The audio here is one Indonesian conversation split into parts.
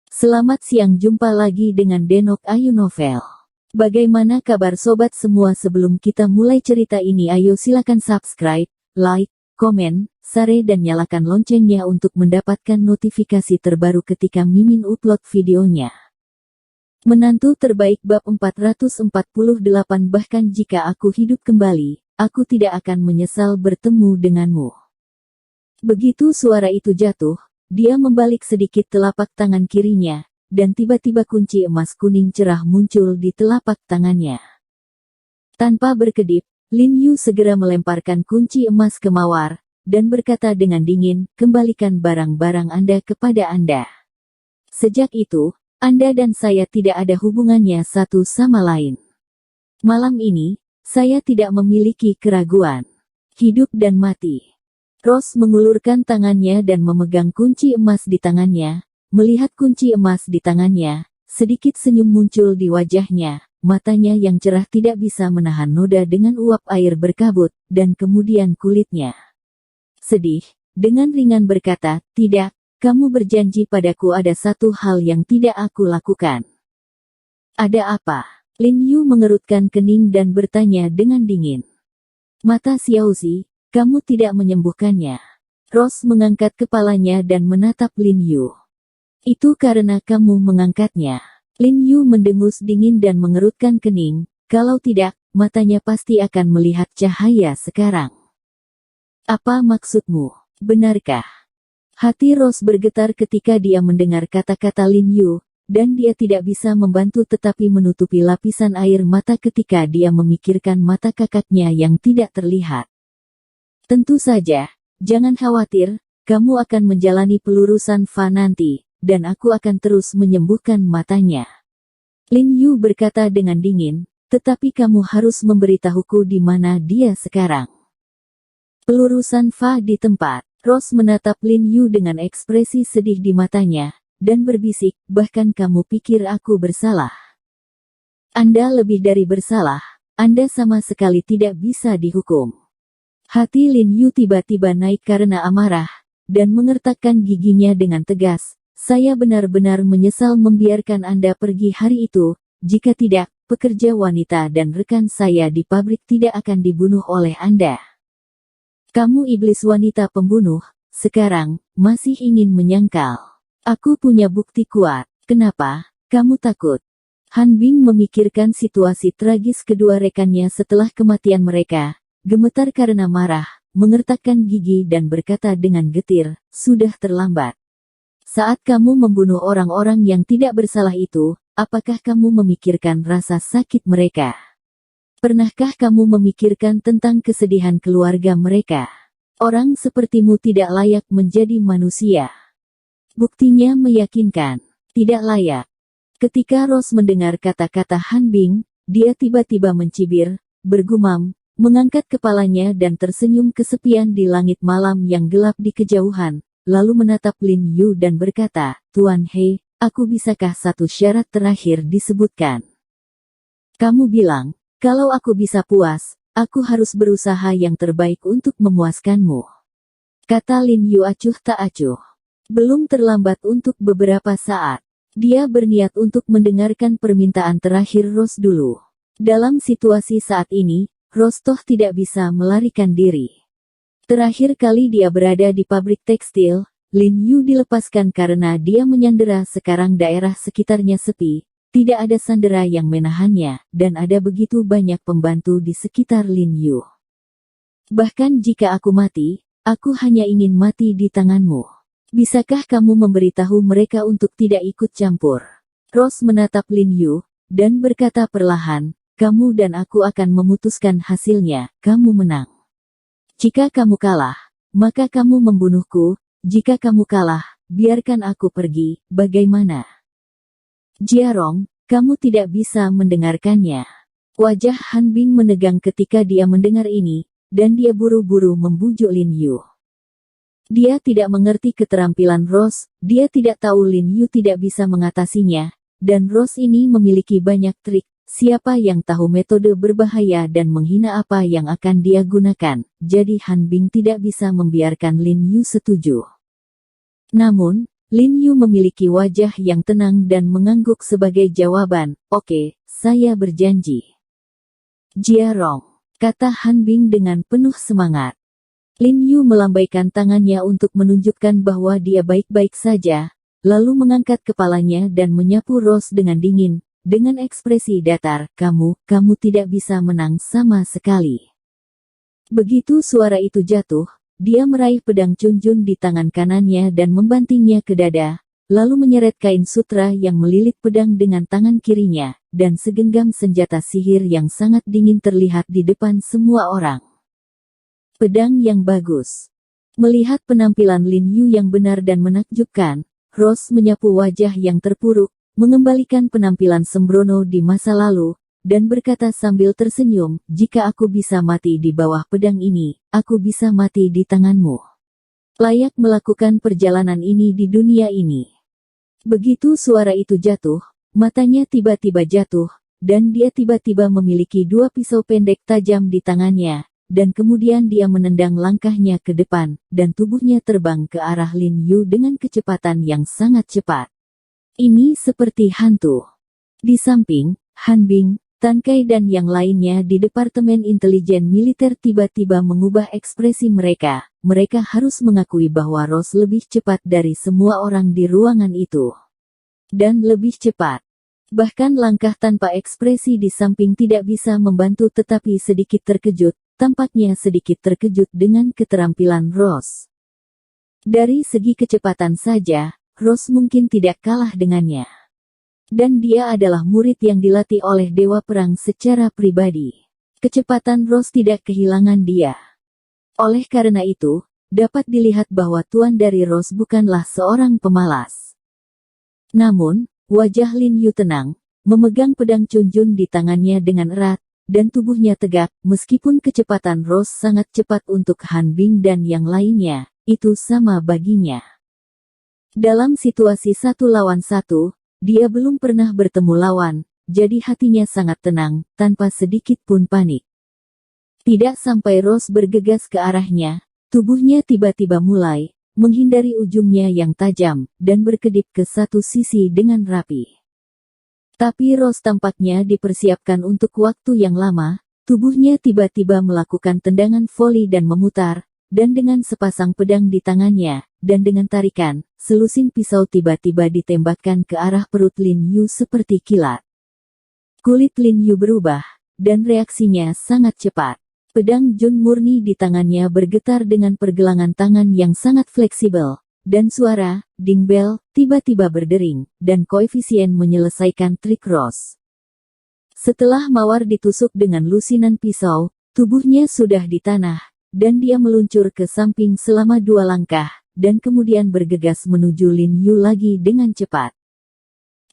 Selamat siang, jumpa lagi dengan Denok Ayu Novel. Bagaimana kabar sobat semua? Sebelum kita mulai cerita ini, ayo silakan subscribe, like, komen, share dan nyalakan loncengnya untuk mendapatkan notifikasi terbaru ketika Mimin upload videonya. Menantu terbaik bab 448. Bahkan jika aku hidup kembali, aku tidak akan menyesal bertemu denganmu. Begitu suara itu jatuh, dia membalik sedikit telapak tangan kirinya, dan tiba-tiba kunci emas kuning cerah muncul di telapak tangannya. Tanpa berkedip, Lin Yu segera melemparkan kunci emas ke Mawar, dan berkata dengan dingin, "Kembalikan barang-barang Anda kepada Anda. Sejak itu, Anda dan saya tidak ada hubungannya satu sama lain. Malam ini, saya tidak memiliki keraguan. Hidup dan mati." Rose mengulurkan tangannya dan memegang kunci emas di tangannya. Melihat kunci emas di tangannya, sedikit senyum muncul di wajahnya. Matanya yang cerah tidak bisa menahan noda dengan uap air berkabut, dan kemudian kulitnya sedih. Dengan ringan berkata, "Tidak, kamu berjanji padaku ada satu hal yang tidak aku lakukan." "Ada apa?" Lin Yu mengerutkan kening dan bertanya dengan dingin. "Mata Xiaozi, kamu tidak menyembuhkannya." Rose mengangkat kepalanya dan menatap Lin Yu. "Itu karena kamu mengangkatnya." Lin Yu mendengus dingin dan mengerutkan kening. Kalau tidak, matanya pasti akan melihat cahaya sekarang. "Apa maksudmu? Benarkah?" Hati Rose bergetar ketika dia mendengar kata-kata Lin Yu, dan dia tidak bisa membantu tetapi menutupi lapisan air mata ketika dia memikirkan mata kakaknya yang tidak terlihat. "Tentu saja, jangan khawatir, kamu akan menjalani pelurusan Fa nanti, dan aku akan terus menyembuhkan matanya." Lin Yu berkata dengan dingin, "Tetapi kamu harus memberitahuku di mana dia sekarang." "Pelurusan Fa di tempat." Rose menatap Lin Yu dengan ekspresi sedih di matanya, dan berbisik, "Bahkan kamu pikir aku bersalah? Anda lebih dari bersalah, Anda sama sekali tidak bisa dihukum." Hati Lin Yu tiba-tiba naik karena amarah, dan mengertakkan giginya dengan tegas. "Saya benar-benar menyesal membiarkan Anda pergi hari itu. Jika tidak, pekerja wanita dan rekan saya di pabrik tidak akan dibunuh oleh Anda. Kamu iblis wanita pembunuh, sekarang, masih ingin menyangkal. Aku punya bukti kuat. Kenapa kamu takut?" Han Bing memikirkan situasi tragis kedua rekannya setelah kematian mereka. Gemetar karena marah, mengertakkan gigi dan berkata dengan getir, "Sudah terlambat. Saat kamu membunuh orang-orang yang tidak bersalah itu, apakah kamu memikirkan rasa sakit mereka? Pernahkah kamu memikirkan tentang kesedihan keluarga mereka? Orang sepertimu tidak layak menjadi manusia." Buktinya meyakinkan. "Tidak layak." Ketika Rose mendengar kata-kata Han Bing, dia tiba-tiba mencibir, bergumam, mengangkat kepalanya dan tersenyum kesepian di langit malam yang gelap di kejauhan, lalu menatap Lin Yu dan berkata, "Tuan He, aku bisakah satu syarat terakhir disebutkan?" "Kamu bilang, kalau aku bisa puas, aku harus berusaha yang terbaik untuk memuaskanmu," kata Lin Yu acuh tak acuh. Belum terlambat untuk beberapa saat. Dia berniat untuk mendengarkan permintaan terakhir Rose dulu. Dalam situasi saat ini, Rose toh tidak bisa melarikan diri. Terakhir kali dia berada di pabrik tekstil, Lin Yu dilepaskan karena dia menyandera. Sekarang daerah sekitarnya sepi, tidak ada sandera yang menahannya, dan ada begitu banyak pembantu di sekitar Lin Yu. "Bahkan jika aku mati, aku hanya ingin mati di tanganmu. Bisakah kamu memberitahu mereka untuk tidak ikut campur?" Rose menatap Lin Yu, dan berkata perlahan, "Kamu dan aku akan memutuskan hasilnya. Kamu menang. Jika kamu kalah, maka kamu membunuhku. Jika kamu kalah, biarkan aku pergi. Bagaimana?" "Jiarong, kamu tidak bisa mendengarkannya." Wajah Han Bing menegang ketika dia mendengar ini, dan dia buru-buru membujuk Lin Yu. Dia tidak mengerti keterampilan Rose, dia tidak tahu Lin Yu tidak bisa mengatasinya, dan Rose ini memiliki banyak trik. Siapa yang tahu metode berbahaya dan menghina apa yang akan dia gunakan, jadi Han Bing tidak bisa membiarkan Lin Yu setuju. Namun, Lin Yu memiliki wajah yang tenang dan mengangguk sebagai jawaban. Oke, saya berjanji. Jia Rong, kata Han Bing dengan penuh semangat. Lin Yu melambaikan tangannya untuk menunjukkan bahwa dia baik-baik saja, lalu mengangkat kepalanya dan menyapu Rose dengan dingin, dengan ekspresi datar, kamu tidak bisa menang sama sekali. Begitu suara itu jatuh, dia meraih pedang Chunjun di tangan kanannya dan membantingnya ke dada, lalu menyeret kain sutra yang melilit pedang dengan tangan kirinya, dan segenggam senjata sihir yang sangat dingin terlihat di depan semua orang. Pedang yang bagus. Melihat penampilan Lin Yu yang benar dan menakjubkan, Rose menyapu wajah yang terpuruk, mengembalikan penampilan sembrono di masa lalu, dan berkata sambil tersenyum, jika aku bisa mati di bawah pedang ini, aku bisa mati di tanganmu. Layak melakukan perjalanan ini di dunia ini. Begitu suara itu jatuh, matanya tiba-tiba jatuh, dan dia tiba-tiba memiliki dua pisau pendek tajam di tangannya, dan kemudian dia menendang langkahnya ke depan, dan tubuhnya terbang ke arah Lin Yu dengan kecepatan yang sangat cepat. Ini seperti hantu. Di samping, Han Bing, Tan Kai dan yang lainnya di Departemen Intelijen Militer tiba-tiba mengubah ekspresi mereka. Mereka harus mengakui bahwa Rose lebih cepat dari semua orang di ruangan itu. Dan lebih cepat. Bahkan langkah tanpa ekspresi di samping tidak bisa membantu tetapi sedikit terkejut, tampaknya sedikit terkejut dengan keterampilan Rose. Dari segi kecepatan saja, Rose mungkin tidak kalah dengannya. Dan dia adalah murid yang dilatih oleh Dewa Perang secara pribadi. Kecepatan Rose tidak kehilangan dia. Oleh karena itu, dapat dilihat bahwa tuan dari Rose bukanlah seorang pemalas. Namun, wajah Lin Yu tenang, memegang pedang Chunjun di tangannya dengan erat, dan tubuhnya tegak, meskipun kecepatan Rose sangat cepat untuk Han Bing dan yang lainnya, itu sama baginya. Dalam situasi 1 lawan 1, dia belum pernah bertemu lawan, jadi hatinya sangat tenang, tanpa sedikit pun panik. Tidak sampai Rose bergegas ke arahnya, tubuhnya tiba-tiba mulai menghindari ujungnya yang tajam, dan berkedip ke satu sisi dengan rapi. Tapi Rose tampaknya dipersiapkan untuk waktu yang lama, tubuhnya tiba-tiba melakukan tendangan voli dan memutar, dan dengan sepasang pedang di tangannya, dan dengan tarikan, selusin pisau tiba-tiba ditembakkan ke arah perut Lin Yu seperti kilat. Kulit Lin Yu berubah, dan reaksinya sangat cepat. Pedang Jun murni di tangannya bergetar dengan pergelangan tangan yang sangat fleksibel, dan suara, ding bell, tiba-tiba berdering, dan koefisien menyelesaikan trik Rose. Setelah mawar ditusuk dengan lusinan pisau, tubuhnya sudah di tanah, dan dia meluncur ke samping selama 2 langkah, dan kemudian bergegas menuju Lin Yu lagi dengan cepat.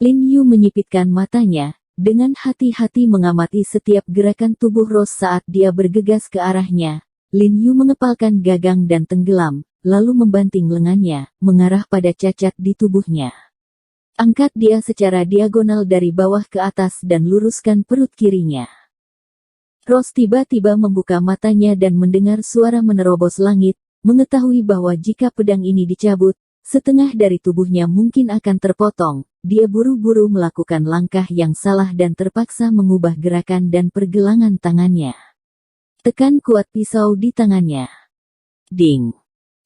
Lin Yu menyipitkan matanya, dengan hati-hati mengamati setiap gerakan tubuh Rose saat dia bergegas ke arahnya. Lin Yu mengepalkan gagang dan tenggelam, lalu membanting lengannya, mengarah pada cacat di tubuhnya. Angkat dia secara diagonal dari bawah ke atas dan luruskan perut kirinya. Rose tiba-tiba membuka matanya dan mendengar suara menerobos langit, mengetahui bahwa jika pedang ini dicabut, setengah dari tubuhnya mungkin akan terpotong. Dia buru-buru melakukan langkah yang salah dan terpaksa mengubah gerakan dan pergelangan tangannya. Tekan kuat pisau di tangannya. Ding!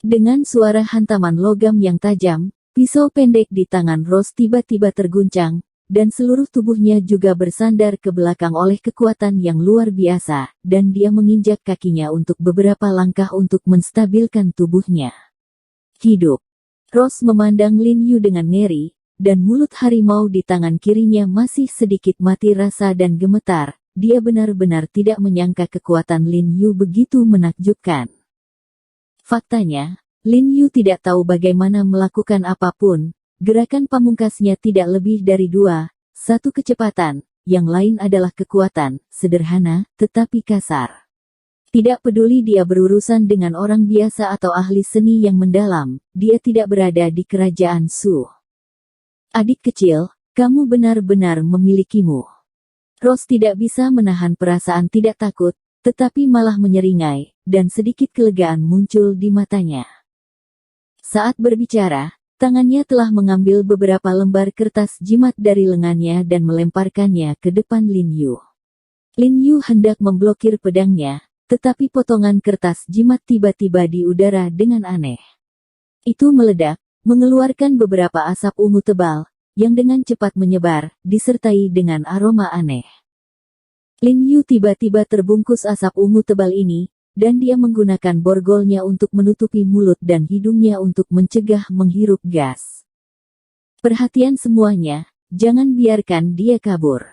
Dengan suara hantaman logam yang tajam, pisau pendek di tangan Rose tiba-tiba terguncang, dan seluruh tubuhnya juga bersandar ke belakang oleh kekuatan yang luar biasa, dan dia menginjak kakinya untuk beberapa langkah untuk menstabilkan tubuhnya. Hidup! Rose memandang Lin Yu dengan ngeri, dan mulut harimau di tangan kirinya masih sedikit mati rasa dan gemetar. Dia benar-benar tidak menyangka kekuatan Lin Yu begitu menakjubkan. Faktanya, Lin Yu tidak tahu bagaimana melakukan apapun. Gerakan pamungkasnya tidak lebih dari 2, 1 kecepatan, yang lain adalah kekuatan, sederhana, tetapi kasar. Tidak peduli dia berurusan dengan orang biasa atau ahli seni yang mendalam, dia tidak berada di kerajaan Su. Adik kecil, kamu benar-benar memilikimu. Rose tidak bisa menahan perasaan tidak takut, tetapi malah menyeringai, dan sedikit kelegaan muncul di matanya. Saat berbicara, Tangannya telah mengambil beberapa lembar kertas jimat dari lengannya dan melemparkannya ke depan Lin Yu. Lin Yu hendak memblokir pedangnya, tetapi potongan kertas jimat tiba-tiba di udara dengan aneh. Itu meledak, mengeluarkan beberapa asap ungu tebal, yang dengan cepat menyebar, disertai dengan aroma aneh. Lin Yu tiba-tiba terbungkus asap ungu tebal ini, dan dia menggunakan borgolnya untuk menutupi mulut dan hidungnya untuk mencegah menghirup gas. Perhatian semuanya, jangan biarkan dia kabur.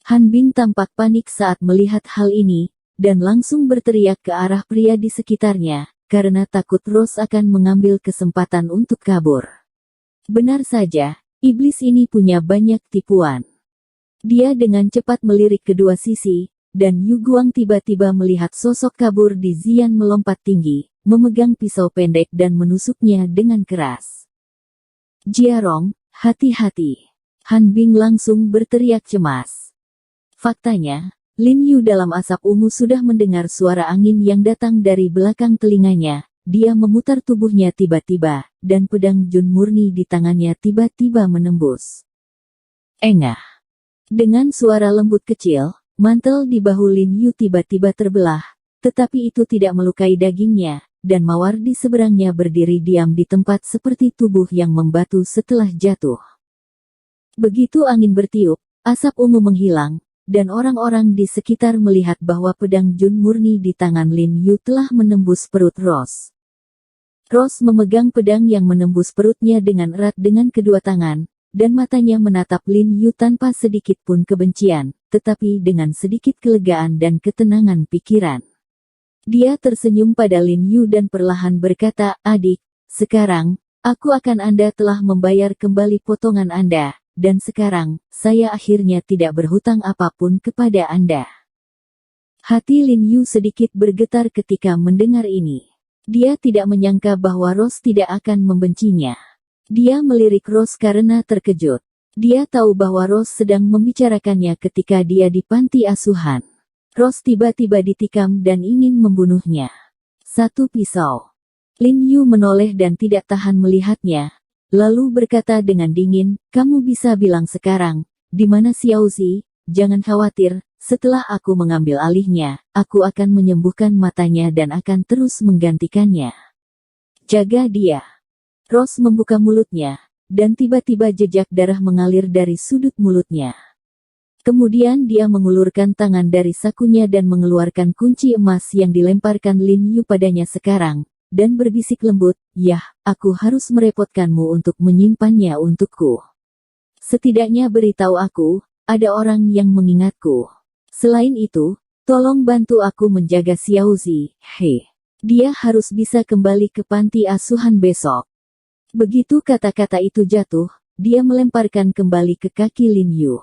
Han Bing tampak panik saat melihat hal ini, dan langsung berteriak ke arah pria di sekitarnya, karena takut Rose akan mengambil kesempatan untuk kabur. Benar saja, iblis ini punya banyak tipuan. Dia dengan cepat melirik kedua sisi, dan Yu Guang tiba-tiba melihat sosok kabur di Zian melompat tinggi, memegang pisau pendek dan menusuknya dengan keras. Jiarong, hati-hati. Han Bing langsung berteriak cemas. Faktanya, Lin Yu dalam asap ungu sudah mendengar suara angin yang datang dari belakang telinganya. Dia memutar tubuhnya tiba-tiba, dan pedang Jun murni di tangannya tiba-tiba menembus. Engah. Dengan suara lembut kecil, mantel di bahu Lin Yu tiba-tiba terbelah, tetapi itu tidak melukai dagingnya, dan mawar di seberangnya berdiri diam di tempat seperti tubuh yang membatu setelah jatuh. Begitu angin bertiup, asap ungu menghilang, dan orang-orang di sekitar melihat bahwa pedang Jun murni di tangan Lin Yu telah menembus perut Rose. Rose memegang pedang yang menembus perutnya dengan erat dengan kedua tangan, dan matanya menatap Lin Yu tanpa sedikit pun kebencian, tetapi dengan sedikit kelegaan dan ketenangan pikiran. Dia tersenyum pada Lin Yu dan perlahan berkata, "Adik, sekarang, aku akan Anda telah membayar kembali potongan Anda. Dan sekarang, saya akhirnya tidak berhutang apapun kepada Anda." Hati Lin Yu sedikit bergetar ketika mendengar ini. Dia tidak menyangka bahwa Rose tidak akan membencinya. Dia melirik Rose karena terkejut. Dia tahu bahwa Rose sedang membicarakannya ketika dia di panti asuhan. Rose tiba-tiba ditikam dan ingin membunuhnya. Satu pisau. Lin Yu menoleh dan tidak tahan melihatnya. Lalu berkata dengan dingin, "Kamu bisa bilang sekarang, di mana Xiao Zi? Jangan khawatir, setelah aku mengambil alihnya, aku akan menyembuhkan matanya dan akan terus menggantikannya. Jaga dia." Rose membuka mulutnya, dan tiba-tiba jejak darah mengalir dari sudut mulutnya. Kemudian dia mengulurkan tangan dari sakunya dan mengeluarkan kunci emas yang dilemparkan Lin Yu padanya sekarang, dan berbisik lembut, "Yah, aku harus merepotkanmu untuk menyimpannya untukku. Setidaknya beritahu aku, ada orang yang mengingatku. Selain itu, tolong bantu aku menjaga Xiao Zi. Dia harus bisa kembali ke panti asuhan besok." Begitu kata-kata itu jatuh, dia melemparkan kembali ke kaki Lin Yu.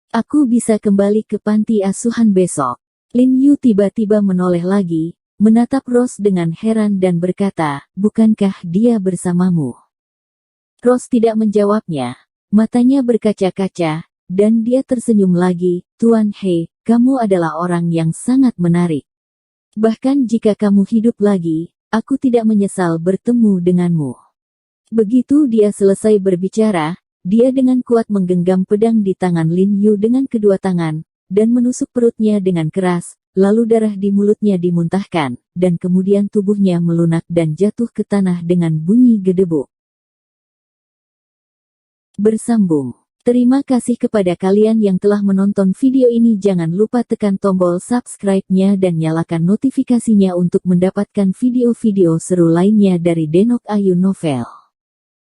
"Aku bisa kembali ke panti asuhan besok." Lin Yu tiba-tiba menoleh lagi, menatap Rose dengan heran dan berkata, "Bukankah dia bersamamu?" Rose tidak menjawabnya, matanya berkaca-kaca, dan dia tersenyum lagi, "Tuan He, kamu adalah orang yang sangat menarik. Bahkan jika kamu hidup lagi, aku tidak menyesal bertemu denganmu." Begitu dia selesai berbicara, dia dengan kuat menggenggam pedang di tangan Lin Yu dengan kedua tangan, dan menusuk perutnya dengan keras. Lalu darah di mulutnya dimuntahkan, dan kemudian tubuhnya melunak dan jatuh ke tanah dengan bunyi gedebuk. Bersambung. Terima kasih kepada kalian yang telah menonton video ini. Jangan lupa tekan tombol subscribe-nya dan nyalakan notifikasinya untuk mendapatkan video-video seru lainnya dari Denok Ayu Novel.